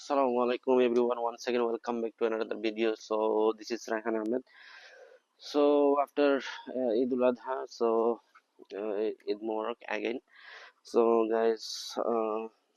Assalamu alaikum everyone. Once again, welcome back to another video. So this is Raihan Ahmed. So after Eid ul Adha, Eid Mubarak again. So guys,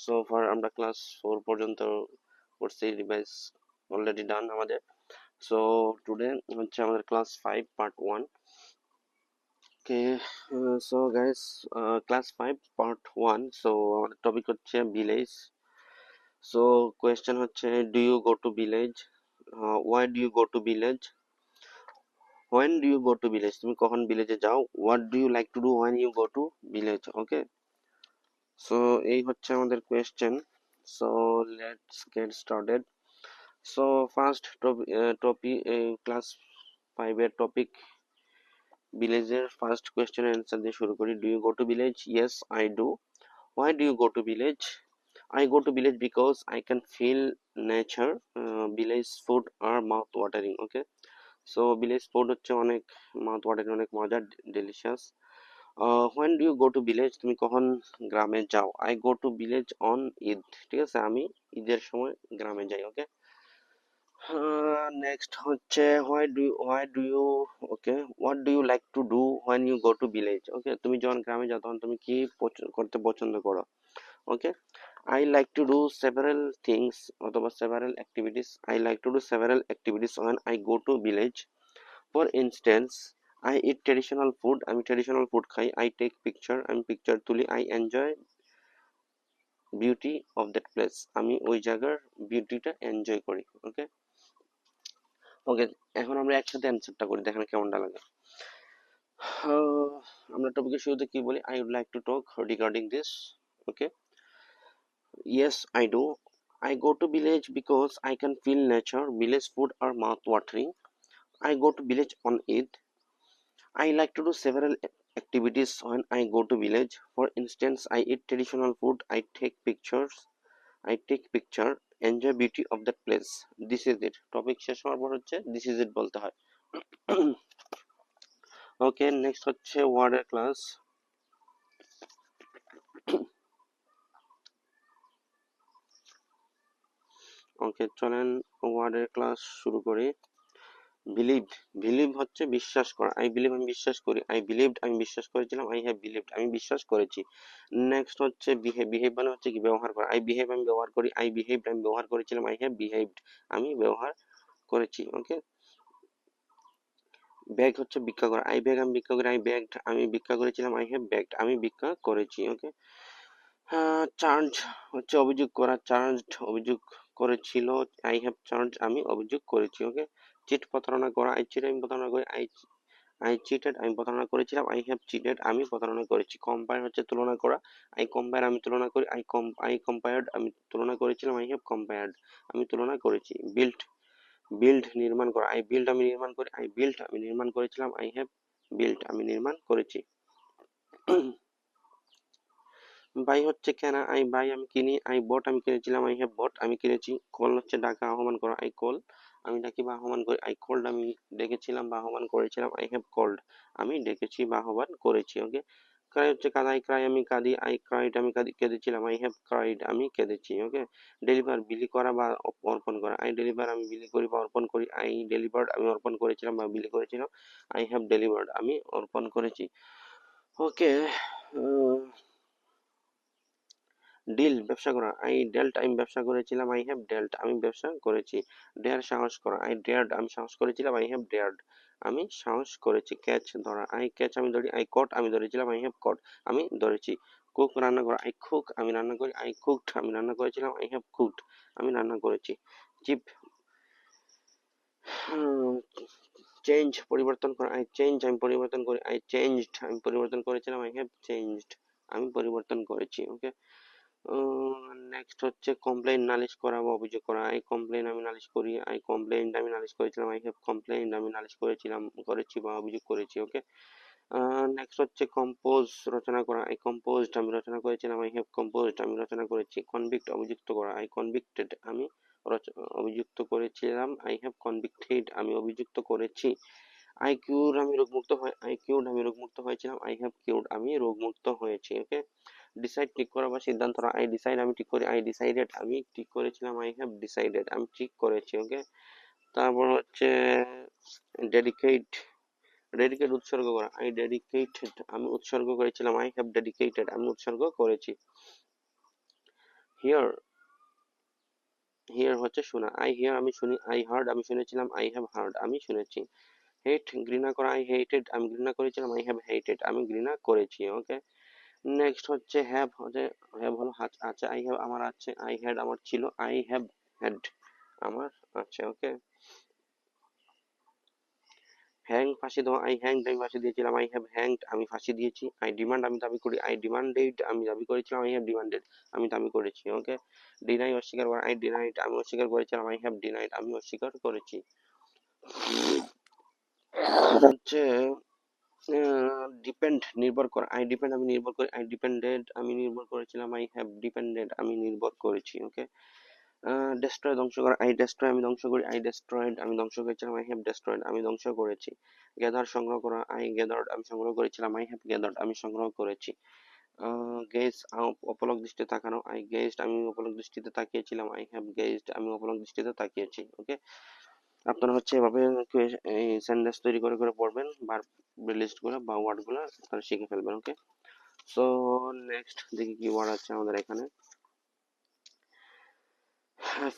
so far আমরা class 4 পর্যন্ত করছি, revise already done আমাদের। So today হচ্ছে আমাদের class 5 part 1। Okay, so guys, class 5 part 1। So আমাদের topic হচ্ছে village. So question হচ্ছে, do you go to village? Why do you go to village? When do you go to village? তুমি কখন ভিলেজে যাও? What do you like to do when you go to village? Okay, so এই হচ্ছে আমাদের question. So let's get started. So first topic, class 5 এর topic ভিলেজের first কোয়েশ্চেনের answer দিয়ে শুরু করি। Do you go to village? Yes I do. Why do you go to village? I go to village because I can feel nature. Village food are mouth watering. Okay, so village food হচ্ছে অনেক mouth watering, অনেক মজার, delicious. When do you go to village? তুমি কখন গ্রামে যাও? I go to village on Eid. ঠিক আছে, আমি ঈদের সময় গ্রামে যাই। ওকে, নেক্সট হচ্ছে why do you okay what do you like to do when you go to village? Okay, তুমি যখন গ্রামে যাও তখন তুমি কি করতে পছন্দ করো? ওকে, I like to do several things অথবা several activities. I like to do several activities when I go to village. For instance, I eat traditional food. আমি traditional food খাই। I take picture. আমি picture তুলি। I enjoy beauty of that place. আমি ওই জায়গার বিউটিটা enjoy করি। ওকে ওকে, এখন আমরা একসাথে অ্যান্সারটা করি, দেখেন কেমনটা লাগে। আমরা টপিকের শুরুতে কি বলি? I would like to talk regarding this. Okay, yes I do. I go to village because I can feel nature. Village food are mouth watering. I go to village on Eid. I like to do several activities when I go to village. For instance, I eat traditional food. I take pictures. Enjoy beauty of that place. This is it. Topic শেষ হওয়ার পর হচ্ছে this is it বলতে হয়। ওকে, next হচ্ছে ওয়ার্ডের class. ওকে, চলেন ওয়ার্ডের ক্লাস শুরু করি। বিলিভ হচ্ছে বিশ্বাস করা। আই বিলিভ আমি বিশ্বাস করি। আই বিলিভড আমি বিশ্বাস করেছিলাম। আই হ্যাভ বিলিভড আমি বিশ্বাস করেছি। নেক্সট হচ্ছে বিহেভ মানে হচ্ছে কি ব্যবহার করা। আই বিহেভ আমি ব্যবহার করি। আই বিহেভড আমি ব্যবহার করেছিলাম। আই হ্যাভ বিহেভড আমি ব্যবহার করেছি। ওকে, ব্যাগ হচ্ছে ভিক্ষা করা। আই ব্যাগ আমি ভিক্ষা করি। আই ব্যাগড আমি ভিক্ষা করেছিলাম। আই হ্যাভ ব্যাগড আমি ভিক্ষা করেছি। ওকে, চার্জ হচ্ছে অভিযোগ করা। চার্জড অভিযোগ করেছিল। আই হ্যাভ চার্জ আমি অভিযোগ করেছি। ওকে, চিট প্রতারণা করা। আই চিট আমি প্রতারণা করি। আই চিটেড আমি প্রতারণা করেছিলাম। আই হ্যাভ চিটেড আমি প্রতারণা করেছি। কম্পেয়ার হচ্ছে তুলনা করা। আই কম্পেয়ার আমি তুলনা করি। আই কম্পেয়ার্ড আমি তুলনা করেছিলাম। আই হ্যাভ কম্পেয়ার্ড আমি তুলনা করেছি। বিল্ড নির্মাণ করা। আই বিল্ড আমি নির্মাণ করি। আই বিল্ড আমি নির্মাণ করেছিলাম। আই হ্যাভ বিল্ড আমি নির্মাণ করেছি। বাই হচ্ছে কেনা। আই বাই আমি কিনি। আই বট আমি কিনেছিলাম। আই হ্যাভ বট আমি কিনেছি। কল হচ্ছে ডাকা, আহ্বান করা। আই কল আমি ডাকি বা আহ্বান করি। আই কল্ড আমি ডেকেছিলাম বা আহ্বান করেছিলাম। আই হ্যাভ কল্ড আমি ডেকেছি বা আহ্বান করেছি। ওকে, ক্রাই হচ্ছে কাঁদা। আই ক্রাই আমি কাঁদি। আই ক্রাইড আমি কেঁদেছিলাম। আই হ্যাভ ক্রাইড আমি কেঁদেছি। ওকে, ডেলিভার বিলি করা বা অর্পণ করা। আই ডেলিভার আমি বিলি করি বা অর্পণ করি। আই ডেলিভার্ড আমি অর্পণ করেছিলাম বা বিলি করেছিলাম। আই হ্যাভ ডেলিভার্ড আমি অর্পণ করেছি। ওকে, ডিল ব্যবসা করা। আই ডেল্ট আমি ব্যবসা করেছিলাম। আই হ্যাভ ডেল্ট আমি ব্যবসা করেছি। ডেয়ার সাহস করা। আই ডেয়ার্ড আমি সাহস করেছিলাম। আই হ্যাভ ডেয়ার্ড আমি সাহস করেছি। ক্যাচ ধরা। আই ক্যাচ আমি ধরি। আই কট আমি ধরেছিলাম। আই হ্যাভ কট আমি ধরেছি। কুক রান্না করা। আই কুক আমি রান্না করি। আই কুকড আমি রান্না করেছিলাম। আই হ্যাভ কুকড আমি রান্না করেছি। চিপ চেঞ্জ পরিবর্তন করা। আই চেঞ্জ আমি পরিবর্তন করি। আই চেঞ্জড আমি পরিবর্তন করেছিলাম। আই হ্যাভ চেঞ্জড আমি পরিবর্তন করেছি। ওকে, নেক্সট হচ্ছে কমপ্লেইন নালিশ করা বা অভিযোগ করা। আই কমপ্লেইন আমি নালিশ করি। আই কমপ্লেইনড আমি নালিশ করেছিলাম। আই হ্যাভ কমপ্লেইনড আমি নালিশ করেছি বা অভিযোগ করেছি। ওকে, নেক্সট হচ্ছে কম্পোজ রচনা করা। আই কম্পোজড আমি রচনা করেছিলাম। আই হ্যাভ কম্পোজড আমি রচনা করেছি। কনভিক্ট অভিযুক্ত করা। আই কনভিক্টেড আমি অভিযুক্ত করেছিলাম। আই হ্যাভ কনভিক্টেড আমি অভিযুক্ত করেছি। আই কিউর আমি রোগমুক্ত হয়েছিলাম। আই হ্যাভ কিউরড আমি রোগমুক্ত হয়েছি। ওকে, ডিসাইড ঠিক করা বা সিদ্ধান্ত নেওয়া, আই ডিসাইড আমি ঠিক করি, আই ডিসাইডেড আমি ঠিক করেছিলাম, আই হ্যাভ ডিসাইডেড আমি ঠিক করেছি। ওকে, তারপর হচ্ছে ডেডিকেট, ডেডিকেট উৎসর্গ করা, আই ডেডিকেটেড আমি উৎসর্গ করেছিলাম, আই হ্যাভ ডেডিকেটেড আমি উৎসর্গ করেছি। হিয়ার, হিয়ার হচ্ছে শোনা, আই হিয়ার আমি শুনি, আই হার্ড আমি শুনেছিলাম, আই হ্যাভ হার্ড আমি শুনেছি। হেট ঘৃণা করা, আই হেটেড আমি ঘৃণা করেছিলাম, আই হ্যাভ হেটেড আমি ঘৃণা করেছি। ওকে, নেক্সট হচ্ছে হ্যাভ, হচ্ছে হ্যাভ হলো আছে, আই হ্যাভ আমার আছে, আই হ্যাড আমার ছিল, আই হ্যাভ হ্যাড আমার আছে। ওকে, হ্যাং ফাঁসি দেওয়া, আই হ্যাংড আমি ফাঁসি দিয়েছিলাম, আই হ্যাভ হ্যাংড আমি ফাঁসি দিয়েছি। আই ডিমান্ড আমি দাবি করি, আই ডিমান্ডেড আমি দাবি করেছিলাম, আই হ্যাভ ডিমান্ডেড আমি দাবি করেছি। ওকে, ডিনাই অস্বীকার করা, আই ডিনাইড আমি অস্বীকার করেছিলাম, আই হ্যাভ ডিনাইড আমি অস্বীকার করেছি। হচ্ছে ডিপেন্ড নির্ভর করা, আই ডিপেন্ড আমি নির্ভর করি, আই ডিপেন্ডেড আমি নির্ভর করেছিলাম, আই হ্যাভ ডিপেন্ডেড আমি নির্ভর করেছি। ওকে, ডেস্ট্রয় ধ্বংস করা, আই ডেস্ট্রয় আমি ধ্বংস করি, আই ডেস্ট্রয়েড আমি ধ্বংস করেছিলাম, আই হ্যাভ ডেস্ট্রয়েড আমি ধ্বংস করেছি। গ্যাদার সংগ্রহ করা, আই গ্যাদার্ড আমি সংগ্রহ করেছিলাম, আই হ্যাভ গ্যাদার্ড আমি সংগ্রহ করেছি। গেজ অপলক দৃষ্টিতে তাকানো, আই গেজড আমি অপলক দৃষ্টিতে তাকিয়েছিলাম, আই হ্যাভ গেজড আমি অপলক দৃষ্টিতে তাকিয়েছি। ওকে, আপনারা হচ্ছে এভাবে এই সেন্টেন্স তৈরি করে করে পড়বেন, ভার্ব লিস্ট গুলো বা ওয়ার্ড গুলো আপনারা শিখে ফেলবেন। ওকে, সো নেক্সট দেখি কি ওয়ার্ড আছে আমাদের এখানে।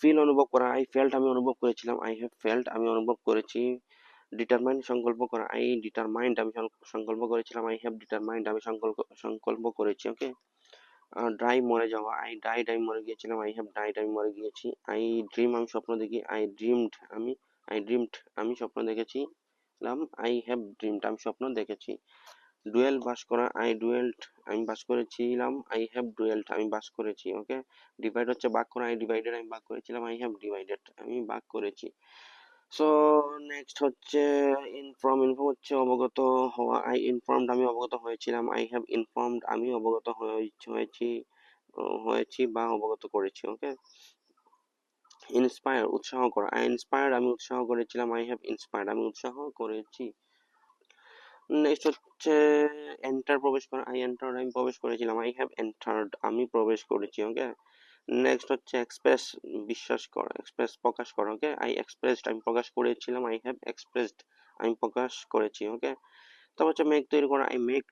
ফিল অনুভব করা, আই ফেল্ট আমি অনুভব করেছিলাম, আই হ্যাভ ফেল্ট আমি অনুভব করেছি। ডিটারমাইন্ড সংকল্প করা, আই ডিটারমাইন্ড আমি সংকল্প করেছিলাম, আই হ্যাভ ডিটারমাইন্ড আমি সংকল্প করেছি। ওকে, ড্রাই মরে যাওয়া, আই ডাইড আমি মরে গিয়েছিলাম, আই হ্যাভ ডাইড আমি মরে গিয়েছি। আই ড্রিম আমি স্বপ্ন দেখি, আই ড্রিমড আমি স্বপ্ন দেখেছি, আই হ্যাভ ড্রিমড আমি স্বপ্ন দেখেছি। ডুয়েল বাস করা, আই ডুয়েলড আমি বাস করেছিলাম, আই হ্যাভ ডুয়েলড আমি বাস করেছি। ওকে, ডিভাইড হচ্ছে ভাগ করা, আই ডিভাইডেড আমি ভাগ করেছিলাম, আই হ্যাভ ডিভাইডেড আমি ভাগ করেছি। সো নেক্সট হচ্ছে ইনফর্ম, ইনফর্ম হচ্ছে অবগত হওয়া, আই ইনফর্মড আমি অবগত হয়েছিলাম, আই হ্যাভ ইনফর্মড আমি অবগত হয়েছি, হয়েছি বা অবগত করেছি। ওকে, ইন্সপায়ার উৎসাহ করা, আই ইন্সপায়ার্ড আমি উৎসাহ করেছিলাম, আই হ্যাভ ইন্সপায়ার্ড আমি উৎসাহ করেছি। নেক্সট হচ্ছে এন্টার প্রবেশ করা, আই এন্টার্ড আমি প্রবেশ করেছিলাম, আই হ্যাভ এন্টার্ড আমি প্রবেশ করেছি। ওকে, নেক্সট হচ্ছে এক্সপ্রেস বিশ্বাস করা, এক্সপ্রেস প্রকাশ করা। ওকে, আই এক্সপ্রেসড আমি প্রকাশ করেছিলাম, আই হ্যাভ এক্সপ্রেসড আমি প্রকাশ করেছি। ওকে, তারপর হচ্ছে মেক তৈরি করা, আই মেক,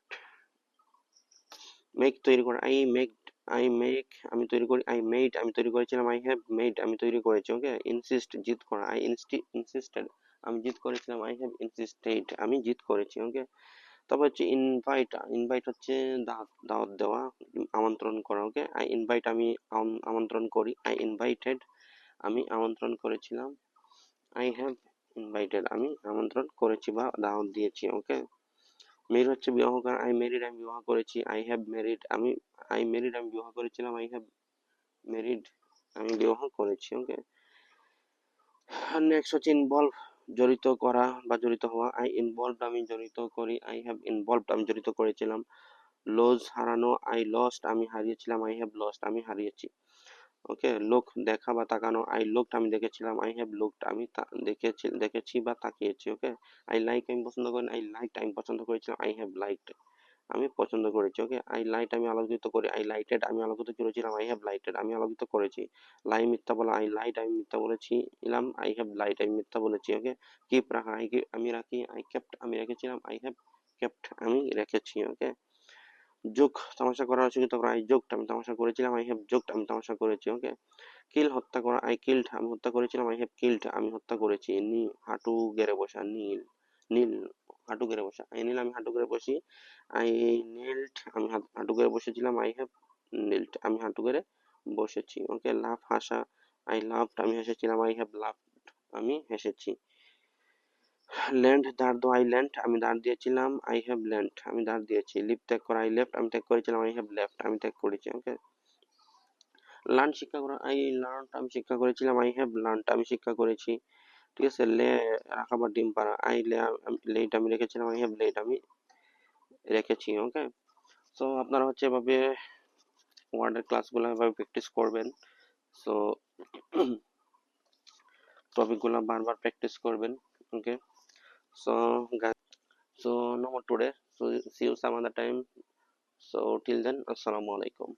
মেক তৈরি করা, আই মেক আমি তৈরি করি, আই মেড আমি তৈরি করেছিলাম, আই হ্যাভ মেড আমি তৈরি করেছি। ওকে, ইনসিস্ট জিদ করা, আই ইনসিস্টেড আমি জিদ করেছিলাম, আই হ্যাভ ইনসিস্টেড আমি জিদ করেছি। ওকে, তারপর হচ্ছে ইনভাইট, ইনভাইট হচ্ছে দাওয়াত, দাওয়াত দেওয়া, আমন্ত্রণ করা। ওকে, আই ইনভাইট আমি আমন্ত্রণ করি, আই ইনভাইটেড আমি আমন্ত্রণ করেছিলাম, আই হ্যাভ ইনভাইটেড আমি আমন্ত্রণ করেছি বা দাওয়াত দিয়েছি। ওকে, মেরিড হচ্ছে বিবাহ করা, আই মেরিড আমি বিবাহ করেছি, I have married I married আমি বিবাহ করেছিলাম, আই হ্যাভ মেরিড আমি বিবাহ করেছি। ওকে, নেক্সট হচ্ছে ইনভলভ জড়িত করা বা জড়িত হওয়া, আই ইনভলভড আমি জড়িত করি, আই হ্যাভ ইনভলভড আমি জড়িত করেছিলাম। লজ হারানো, আই লস্ট আমি হারিয়েছিলাম, আই হ্যাভ লস্ট আমি হারিয়েছি। ওকে, লোক দেখা বা তাকানো, আই লুকড আমি দেখেছিলাম, আই হ্যাভ লুকড আমি দেখেছি বা তাকিয়েছি। ওকে, আই লাইক আমি পছন্দ করি, আই লাইকড আমি পছন্দ করেছিলাম, আই হ্যাভ লাইকড আমি পছন্দ করেছি। ওকে, আই লাইট আমি আলোকিত করি, আই লাইটেড আমি আলোকিত করেছিলাম, আই হ্যাভ লাইটেড আমি আলোকিত করেছি। লাই মিথ্যা বলা, আই লাইট আমি মিথ্যা বলেছিলাম, আই হ্যাভ লাইট আমি মিথ্যা বলেছি। ওকে, কিপ রাখা, আমি রাখি, আই কেপ্ট আমি রেখেছিলাম, আই হ্যাভ কেপ্ট আমি রেখেছি। ওকে, যোগ তামাশা করা অশিক্ষিত করা, আই যোগড আমি তামাশা করেছিলাম, আই হ্যাভ যোগড আমি তামাশা করেছি। ওকে, কিল হত্যা করা, আই কিল্ড আমি হত্যা করেছিলাম, আই হ্যাভ কিল্ড আমি হত্যা করেছি। হাঁটু গেড়ে বসা, নীল হাঁটু গেড়ে বসা, আই নীল আমি হাঁটু গেড়ে বসি, আই নেল্ট আমি হাঁটু গেড়ে বসেছিলাম, আই হ্যাভ নেল্ট আমি হাঁটু গেড়ে বসেছি। ওকে, লাভ হাসা, আই লাভড আমি হেসেছিলাম, আই হ্যাভ লাভড আমি হেসেছি। ল্যান্ড ধার দেওয়া, আই ল্যান্ড আমি ধার দিয়েছিলাম, আই হ্যাভ ল্যান্ড আমি ধার দিয়েছি। লিভ ত্যাগ করা, আই লেফট আমি ত্যাগ করেছিলাম, আই হ্যাভ লেফট আমি ত্যাগ করেছি। ওকে, লার্ন শিক্ষা করা, আই লার্ন আমি শিক্ষা করেছিলাম, আই হ্যাভ লার্ন আমি শিক্ষা করেছি। ঠিক আছে, লে রাখা বা ডিম পাড়া, আই লেট আমি রেখেছিলাম, আই হ্যাভ লেট আমি রেখেছি। ওকে, সো আপনারা হচ্ছে এভাবে ওয়ার্ডের ক্লাসগুলো এভাবে প্র্যাকটিস করবেন। সো টপিকগুলো বারবার প্র্যাকটিস করবেন। Okay, so so no more today, so see you some other time. So till then, assalamu alaikum.